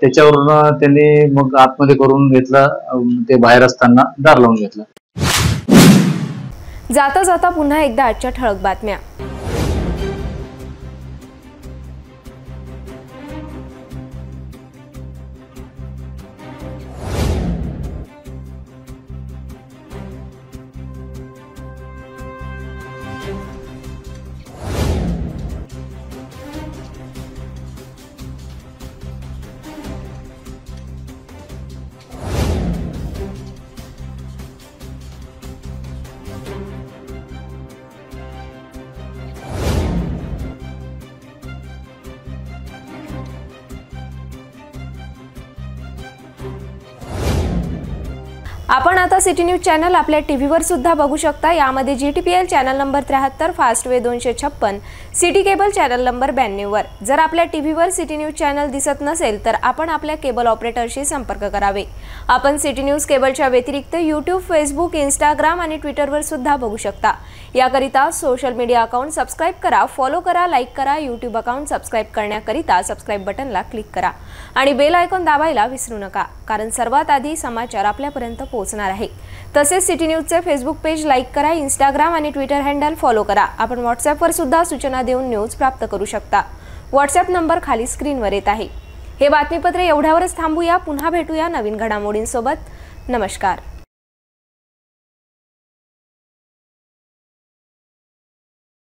त्याच्यावरून त्यांनी मग आतमध्ये करून घेतला, ते बाहेर असताना दार लावून घेतला. जाता जाता पुन्हा एकदा आजच्या ठळक बातम्या. आपण आता सिटी न्यूज चॅनल आपल्या टीव्हीवर सुद्धा बघू शकता। यामध्ये GTPL channel number 73, Fastway 256, city cable channel number 92 वर। जर आपल्या टीव्हीवर सिटी न्यूज चॅनल दिसत नसेल तर आपण आपल्या केबल ऑपरेटरशी संपर्क करावे। आपण सिटी न्यूज केबलच्या व्यतिरिक्त YouTube, Facebook, Instagram आणि ट्विटरवर सुद्धा बघू शकता। याकरिता सोशल मीडिया अकाउंट सबस्क्राइब करा, फॉलो करा, लाईक करा। YouTube अकाउंट सबस्क्राइब करण्याकरिता सबस्क्राइब बटनला क्लिक करा आणि बेल आयकॉन दाबायला विसरू नका, कारण सर्वात आधी समाचार आपल्यापर्यंत पोहोचणार आहे। तसेच सिटी न्यूजचे फेसबुक पेज लाईक करा, Instagram आणि ट्विटर हँडल फॉलो करा। आपण व्हॉट्सॲपवर सुद्धा सूचना देऊन न्यूज प्राप्त करू शकता। व्हॉट्सॲप नंबर खाली स्क्रीनवर येत आहे। हे बातमीपत्र एवढ्यावरच थांबूया, पुन्हा भेटूया नवीन घडामोडींसोबत। नमस्कार।